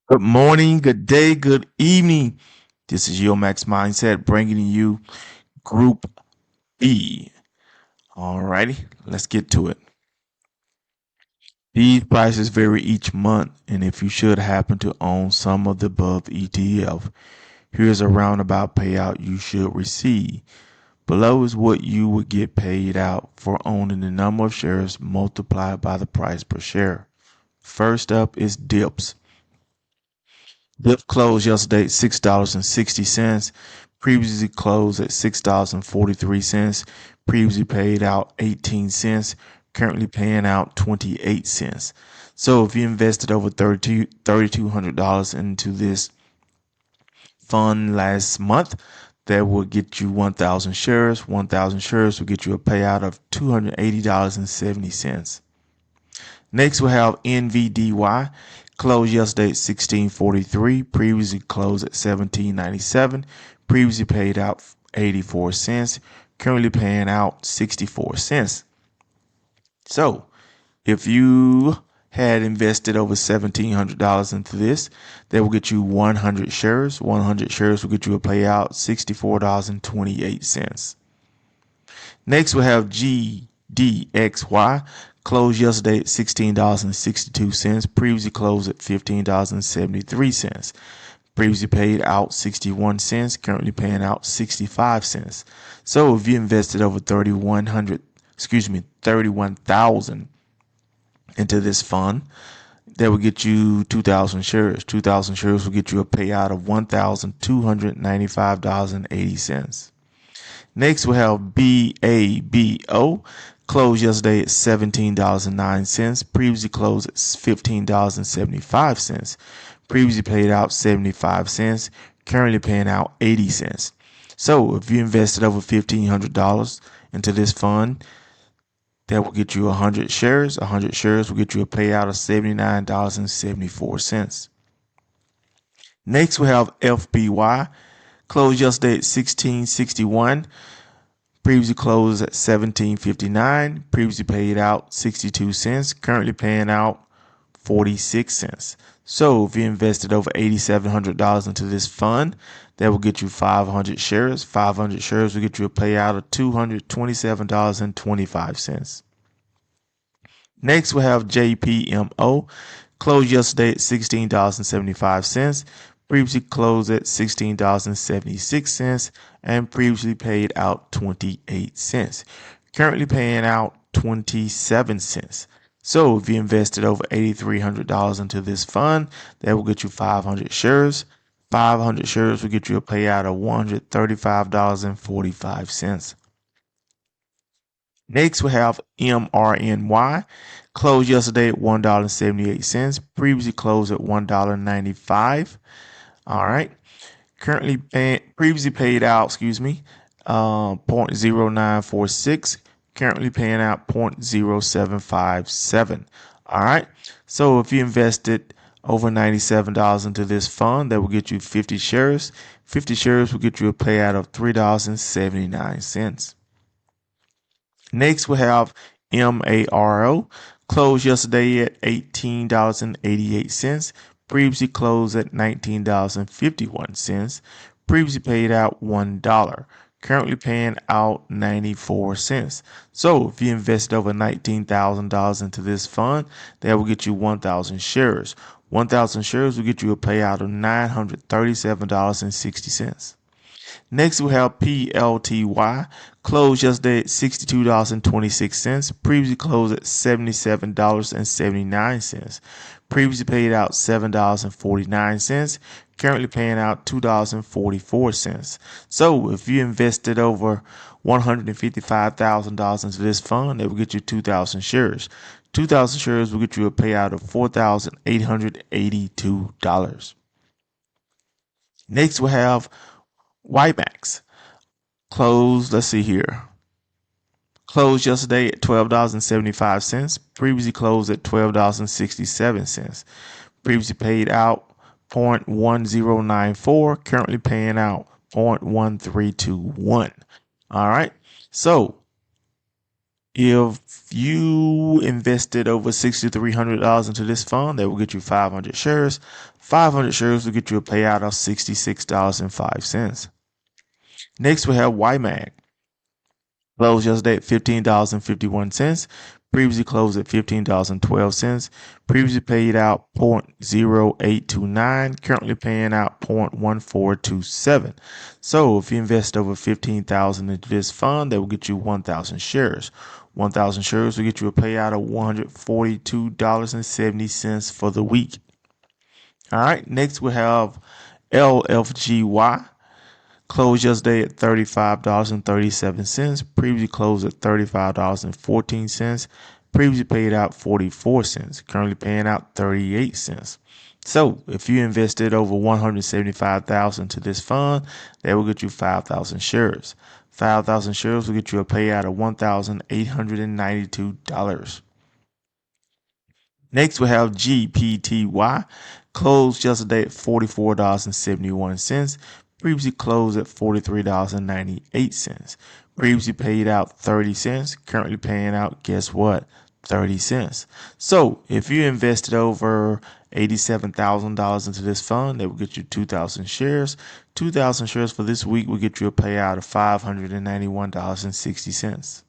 Good morning, good day, good evening. This is YieldMaxMindset bringing you Group B. Alrighty, let's get to it. These prices vary each month, and if you should happen to own some of the above ETF, here's a roundabout payout you should receive. Below is what you would get paid out for owning the number of shares multiplied by the price per share. First up is dips. Dip closed yesterday at $6.60. Previously closed at $6.43. Previously paid out 18 cents. Currently paying out 28 cents. So if you invested over $3,200 into this fund last month, that will get you 1,000 shares. 1,000 shares will get you a payout of $280.70. Next, we'll have NVDY. Closed yesterday at $16.43. Previously closed at $17.97. Previously paid out 84 cents. Currently paying out 64 cents. So, if you had invested over $1,700 into this, that will get you 100 shares. 100 shares will get you a payout $64.28. Next, we'll have GDXY. Closed yesterday at $16.62. Previously closed at $15.73. Previously paid out 61 cents. Currently paying out 65 cents. So if you invested over 31,000 into this fund, that will get you 2,000 shares. 2,000 shares will get you a payout of $1,295.80. Next, we'll have BABO. Closed yesterday at $17.09. Previously closed at $15.75. Previously paid out 75 cents. Currently paying out 80 cents. So if you invested over $1,500 into this fund, that will get you 100 shares. 100 shares will get you a payout of $79.74. Next, we have FBY. Closed yesterday at $16.61. Previously closed at $17.59. Previously paid out 62 cents. Currently paying out 46 cents. So if you invested over $8,700 into this fund, that will get you 500 shares. 500 shares will get you a payout of $227.25. Next, we have JPMO. Closed yesterday at $16.75. Previously closed at $16.76 and previously paid out 28 cents. Currently paying out 27 cents. So if you invested over $8,300 into this fund, that will get you 500 shares. 500 shares will get you a payout of $135.45. Next, we have MRNY. Closed yesterday at $1.78. Previously closed at $1.95. All right. Previously paid out, 0.0946. Currently paying out 0.0757. All right. So if you invested over $97 into this fund, that will get you 50 shares. 50 shares will get you a payout of $3.79. Next, we have MARO. Closed yesterday at $18.88. Previously closed at $19.51. Previously paid out $1. Currently paying out 94 cents. So if you invested over $19,000 into this fund, that will get you 1,000 shares. 1,000 shares will get you a payout of $937.60. Next, we have PLTY. Closed yesterday at $62.26. Previously closed at $77.79. Previously paid out $7.49. Currently paying out $2.44. So if you invested over $155,000 into this fund, that will get you 2,000 shares. 2,000 shares will get you a payout of $4,882. Next, we have YieldMax. Closed, let's see here. Closed yesterday at $12.75. Previously closed at $12.67. Previously paid out 0.1094. Currently paying out 0.1321. All right. So If you invested over $6,300 into this fund, that will get you 500 shares. 500 shares will get you a payout of $66.05. Next, we have YMAG. Closed yesterday at $15.51. Previously closed at $15.12. Previously paid out 0.0829. Currently paying out 0.1427. So if you invest over $15,000 into this fund, that will get you 1,000 shares. 1,000 shares will get you a payout of $142.70 for the week. All right. Next we have LFGY. Closed yesterday at $35.37. Previously closed at $35.14. Previously paid out 44 cents. Currently paying out 38 cents. So if you invested over $175,000 to this fund, that will get you 5,000 shares. 5,000 shares will get you a payout of $1,892. Next, we have GPTY. Closed yesterday at $44.71. Previously closed at $43.98. Previously paid out 30 cents. Currently paying out, guess what? 30 cents. So if you invested over $87,000 into this fund, that will get you 2,000 shares. 2,000 shares for this week will get you a payout of $591.60.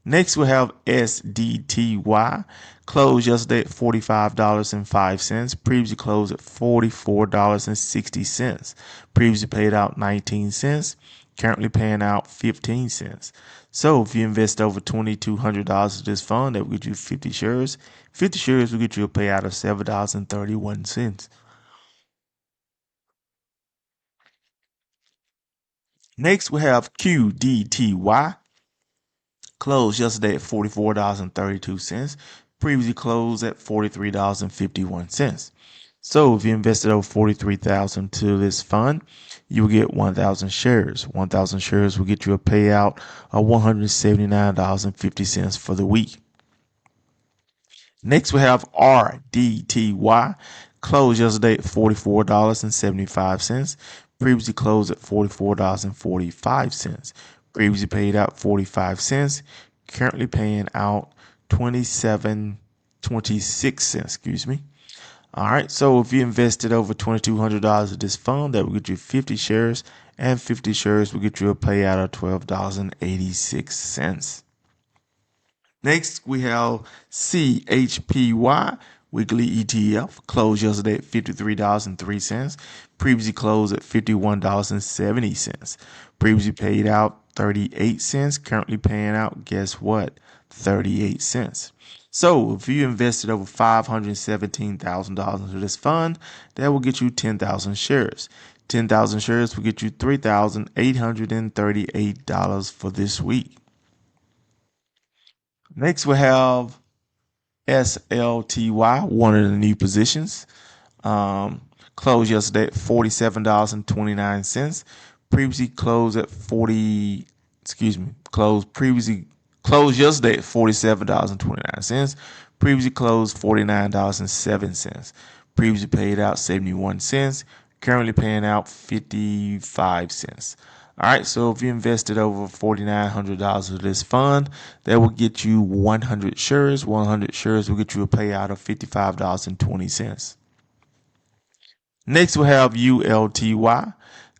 Next, we have SDTY. Closed yesterday at $45.05. Previously closed at $44.60. Previously paid out 19 cents. Currently paying out 15 cents. So if you invest over $2,200 to this fund, that will get you 50 shares. 50 shares will get you a payout of $7.31. Next, we have QDTY. Closed yesterday at $44.32. Previously closed at $43.51. So if you invested over $43,000 to this fund, you will get 1,000 shares. 1,000 shares will get you a payout of $179.50 for the week. Next, we have RDTY. Closed yesterday at $44.75. Previously closed at $44.45. Previously paid out 45 cents. Currently paying out 27.26 cents. Excuse me. All right. So if you invested over $2,200 in this fund, that will get you 50 shares, and 50 shares will get you a payout of $12.86. Next, we have CHPY weekly ETF. Closed yesterday at $53.03. Previously closed at $51.70. Previously paid out 38 cents. Currently paying out, guess what? 38 cents. So if you invested over $517,000 into this fund, that will get you 10,000 shares. 10,000 shares will get you $3,838 for this week. Next, we have SLTY, one of the new positions. Closed yesterday at $47.29. Previously closed at closed yesterday at $47.29. Previously closed $49.07. Previously paid out 71 cents. Currently paying out 55 cents. All right, so if you invested over $4,900 of this fund, that will get you 100 shares. 100 shares will get you a payout of $55.20. Next, we'll have ULTY.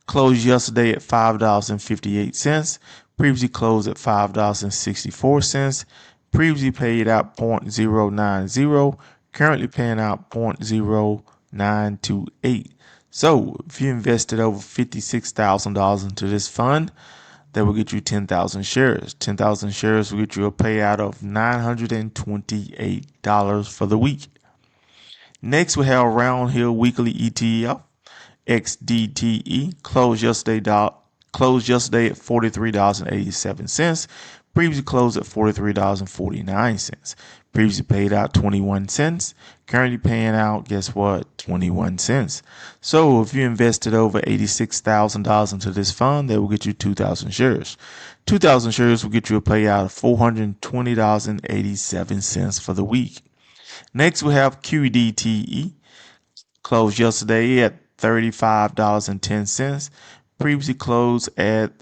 Closed yesterday at $5.58. Previously closed at $5.64. Previously paid out 0.090. Currently paying out 0.0928. So if you invested over $56,000 into this fund, that will get you 10,000 shares. 10,000 shares will get you a payout of $928 for the week. Next, we have RoundHill weekly ETF, XDTE. Closed yesterday at $43.87. Previously closed at $43.49. Previously paid out 21 cents. Currently paying out, guess what? 21 cents. So if you invested over $86,000 into this fund, that will get you 2,000 shares. 2,000 shares will get you a payout of $420.87 for the week. Next, we have QDTE. Closed yesterday at $35.10. Previously closed at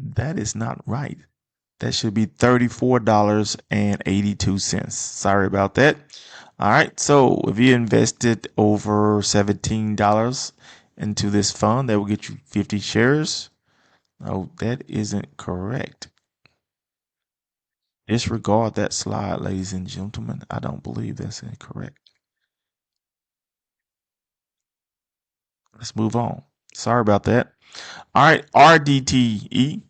That is not right. That should be $34.82. Sorry about that. All right. So if you invested over $17 into this fund, that will get you 50 shares. Oh, that isn't correct. Disregard that slide, ladies and gentlemen. I don't believe that's incorrect. Let's move on. Sorry about that. All right, RDTE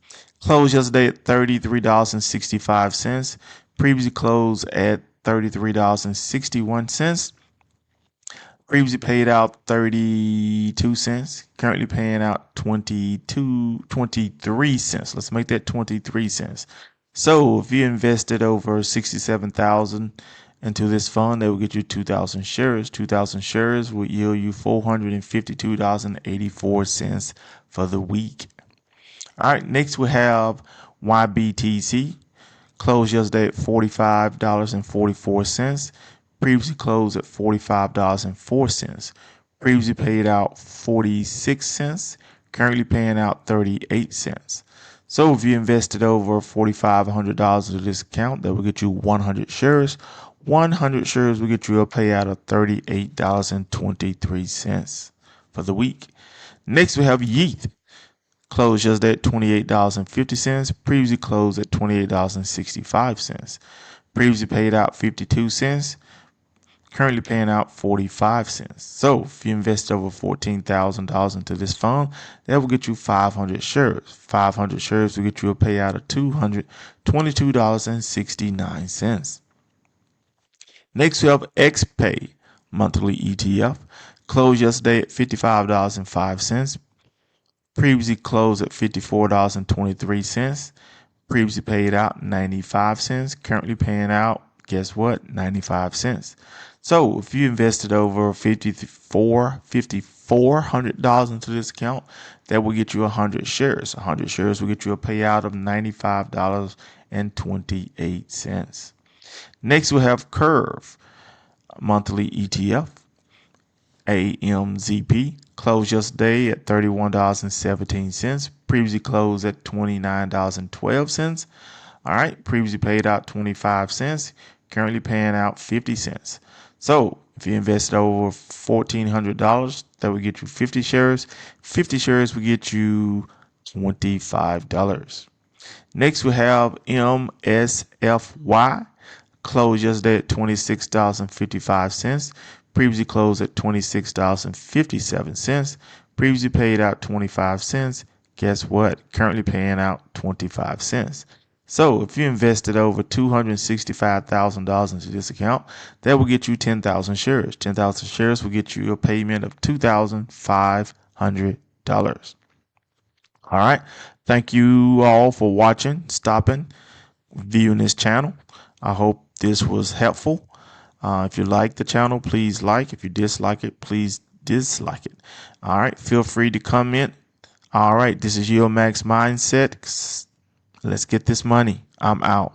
closed yesterday at $33.65. Previously closed at $33.61. Previously paid out 32 cents. Currently paying out 23 cents. Let's make that 23 cents. So if you invested over 67,000 into this fund, that will get you 2,000 shares. 2,000 shares will yield you $452.84 for the week. All right, next we have YBTC. Closed yesterday at $45.44. Previously closed at $45.04. Previously paid out 46 cents. Currently paying out 38 cents. So if you invested over $4,500 into this account, that will get you 100 shares. 100 shares will get you a payout of $38.23 for the week. Next we have YETH. Closed yesterday at $28.50. Previously closed at $28.65. Previously paid out 52 cents. Currently paying out 45 cents. So if you invest over $14,000 into this fund, that will get you 500 shares. 500 shares will get you a payout of $222.69. Next we have XPay monthly ETF. Closed yesterday at $55.05. Previously closed at $54.23. Previously paid out 95 cents. Currently paying out, guess what? 95 cents. So if you invested over $5,400 into this account, that will get you 100 shares. 100 shares will get you a payout of $95.28. Next we have Kurv monthly ETF. AMZP closed yesterday at $31.17. Previously closed at $29.12. All right, previously paid out 25 cents. Currently paying out 50 cents. So if you invested over $1,400, that would get you 50 shares. 50 shares will get you $25. Next we have MSFY. Closed yesterday at $26.55. Previously closed at $26.57. Previously paid out 25 cents. Guess what? Currently paying out 25 cents. So if you invested over $265,000 into this account, that will get you 10,000 shares. 10,000 shares will get you a payment of $2,500. All right. Thank you all for watching, stopping, viewing this channel. I hope this was helpful. If you like the channel, please like. If you dislike it, please dislike it. All right. Feel free to comment. All right. This is YieldMaxMindset. Let's get this money. I'm out.